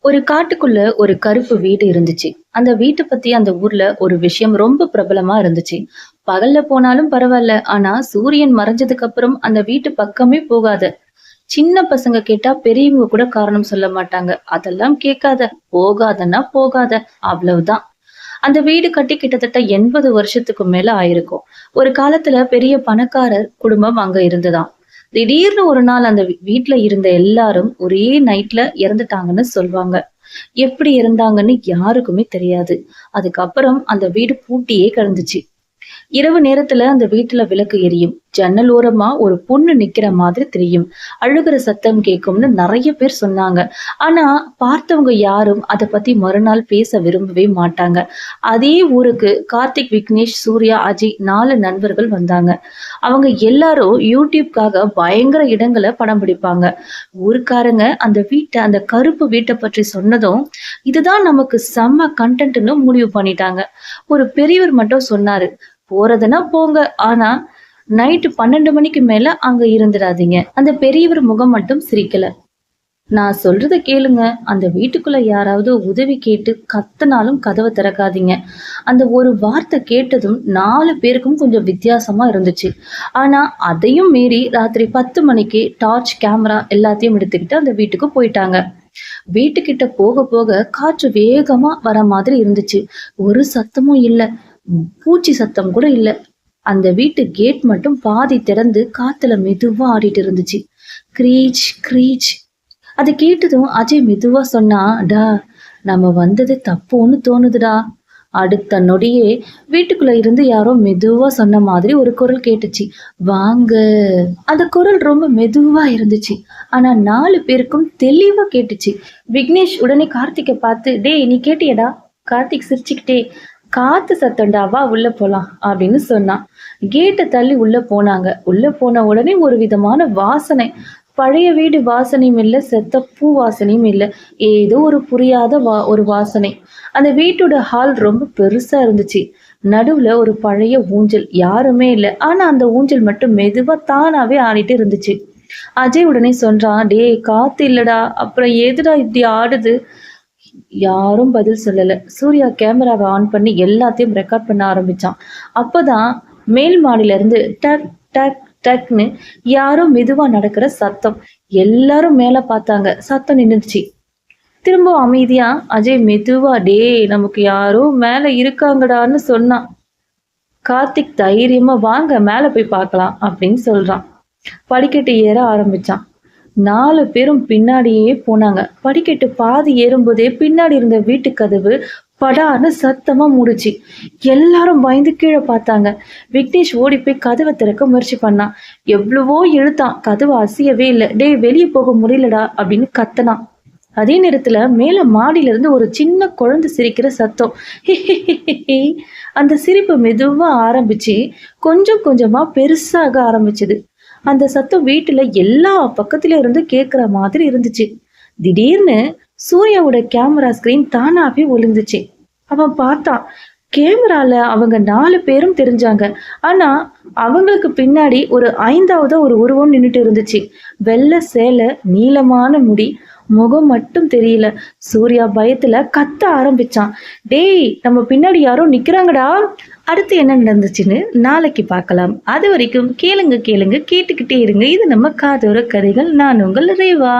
ஒரு காட்டுக்குள்ள ஒரு கருப்பு வீடு இருந்துச்சு. அந்த வீட்டை பத்தி அந்த ஊர்ல ஒரு விஷயம் ரொம்ப பிரபலமா இருந்துச்சு. பகல்ல போனாலும் பரவாயில்ல, ஆனா சூரியன் மறைஞ்சதுக்கு அப்புறம் அந்த வீட்டு பக்கமே போகாத. சின்ன பசங்க கேட்டா பெரியவங்க கூட காரணம் சொல்ல மாட்டாங்க. அதெல்லாம் கேட்காத, போகாதன்னா போகாத, அவ்வளவுதான். அந்த வீடு கட்டி கிட்டத்தட்ட 80 வருஷத்துக்கு மேல ஆயிருக்கும். ஒரு காலத்துல பெரிய பணக்காரர் குடும்பம் அங்க இருந்ததாம். திடீர்னு ஒரு நாள் அந்த வீட்ல இருந்த எல்லாரும் ஒரே நைட்ல இறந்துட்டாங்கன்னு சொல்வாங்க. எப்படி இறந்தாங்கன்னு யாருக்குமே தெரியாது. அதுக்கப்புறம் அந்த வீடு பூட்டியே கிடந்துச்சு. இரவு நேரத்துல அந்த வீட்டுல விளக்கு எரியும். ஜன்னல் ஓரமா ஒரு பொண்ணு நிக்கிற மாதிரி தெரியும். அழுகிற சத்தம் கேட்கும்னு நிறைய பேர் சொன்னாங்க. ஆனா பார்த்தவங்க யாரும் அதை பத்தி மறுநாள் பேச விரும்பவே மாட்டாங்க. அதே ஊருக்கு கார்த்திக், விக்னேஷ், சூர்யா, அஜய் 4 நண்பர்கள் வந்தாங்க. அவங்க எல்லாரும் யூடியூப்காக பயங்கர இடங்களை படம் பிடிப்பாங்க. ஊருக்காரங்க அந்த கருப்பு வீட்டை பற்றி சொன்னதும் இதுதான் நமக்கு செம்ம கண்டென்ட்னு முடிவு பண்ணிட்டாங்க. ஒரு பெரியவர் மட்டும் சொன்னாரு, போறதுன்னா போங்க, ஆனா நைட்டு 12 மணிக்கு மேல அங்க இருந்துடாதீங்க. அந்த பெரியவர் முகம் மட்டும் சிரிக்கல. நான் சொல்றத கேளுங்க, அந்த வீட்டுக்குள்ள யாராவது உதவி கேட்டு கத்துனாலும் கதவை திறக்காதீங்க. அந்த ஒரு வார்த்தை கேட்டதும் 4 பேருக்கும் கொஞ்சம் வித்தியாசமா இருந்துச்சு. ஆனா அதையும் மீறி ராத்திரி 10 மணிக்கு டார்ச், கேமரா எல்லாத்தையும் எடுத்துக்கிட்டு அந்த வீட்டுக்கு போயிட்டாங்க. வீட்டுக்கிட்ட போக போக காற்று வேகமா வர மாதிரி இருந்துச்சு. ஒரு சத்தமும் இல்ல, பூச்சி சத்தம் கூட இல்ல. அந்த வீட்டு கேட் மட்டும் பாதி திறந்து காத்துல மெதுவா ஆடிட்டு இருந்துச்சு. கிரீச் கிரீச். அது கேட்டதும் அஜய் மெதுவா சொன்னா, டா, நம்ம வந்தது தப்புன்னு தோணுதுடா. அடுத்த நொடியே வீட்டுக்குள்ள இருந்து யாரோ மெதுவா சொன்ன மாதிரி ஒரு குரல் கேட்டுச்சு, வாங்க. அந்த குரல் ரொம்ப மெதுவா இருந்துச்சு. ஆனா 4 பேருக்கும் தெளிவா கேட்டுச்சு. விக்னேஷ் உடனே கார்த்திகை பார்த்து, டேய் நீ கேட்டியடா? கார்த்திக் சிரிச்சுக்கிட்டே, காத்து சத்தம்டா, வா உள்ள போலாம் அப்படின்னு சொன்னான். கேட்டை தள்ளி உள்ள போனாங்க. உள்ள போன உடனே ஒரு விதமான வாசனை. பழைய வீடு வாசனையும் இல்லை, செத்த பூ வாசனையும் இல்லை. ஏதோ ஒரு புரியாத ஒரு வாசனை. அந்த வீட்டோட ஹால் ரொம்ப பெருசா இருந்துச்சு. நடுவுல ஒரு பழைய ஊஞ்சல், யாருமே இல்லை. ஆனா அந்த ஊஞ்சல் மட்டும் மெதுவா தானாவே ஆடிட்டு இருந்துச்சு. அஜய் உடனே சொல்றான், டே காத்து இல்லடா, அப்புறம் எதுடா இப்படி ஆடுது? யாரும் பதில் சொல்லல. சூர்யா கேமராவை ஆன் பண்ணி எல்லாத்தையும் ரெக்கார்ட் பண்ண ஆரம்பிச்சான். அப்பதான் மேல் மாடியில இருந்து டக் டக் டக்னு யாரோ மெதுவா நடக்கிற சத்தம். எல்லாரும் மேல பார்த்தாங்க. சத்தம் நின்றுச்சு. திரும்ப அமைதியா அஜய் மெதுவா, டே நமக்கு யாரோ மேல இருக்காங்கடான்னு சொன்னான். கார்த்திக் தைரியமா, வாங்க மேல போய் பார்க்கலாம் அப்படின்னு சொல்றான். படிக்கட்டு ஏற ஆரம்பிச்சான். 4 பேரும் பின்னாடியே போனாங்க. படிக்கட்டு பாதி ஏறும்போதே பின்னாடி இருந்த வீட்டு கதவு படான்னு சத்தமா மூடுச்சு. எல்லாரும் பயந்து கீழே பார்த்தாங்க. விக்னேஷ் ஓடி போய் கதவை திறக்க முயற்சி பண்ணான். எவ்வளவோ இழுத்தான், கதவு அசையவே இல்லை. டே வெளியே போக முடியலடா அப்படின்னு கத்தனான். அதே நேரத்துல மேல மாடியில இருந்து ஒரு சின்ன குழந்தை சிரிக்கிற சத்தம். அந்த சிரிப்பு மெதுவா ஆரம்பிச்சு கொஞ்சம் கொஞ்சமா பெருசாக ஆரம்பிச்சது. அந்த சத்தம் வீட்டுல எல்லா பக்கத்துல இருந்து கேட்குற மாதிரி இருந்துச்சு. திடீர்னு சூர்யாவோட கேமரா ஸ்கிரீன் தானாவே ஒளிந்துச்சு. அவன் பார்த்தான். கேமரால அவங்க 4 பேரும் தெரிஞ்சாங்க. ஆனா அவங்களுக்கு பின்னாடி ஒரு 5வது ஒரு உருவம் நின்றுட்டு இருந்துச்சு. வெள்ளை சேலை, நீளமான முடி, முகம் மட்டும் தெரியல. சூர்யா பயத்துல கத்த ஆரம்பிச்சான், டேய் நம்ம பின்னாடி யாரோ நிக்கிறாங்கடா. அடுத்து என்ன நடந்துச்சுன்னு நாளைக்கு பார்க்கலாம். அது வரைக்கும் கேளுங்க கேளுங்க, கேட்டுக்கிட்டே இருங்க. இது நம்ம காதோர கதைகள். நான் உங்கள் ரேவா.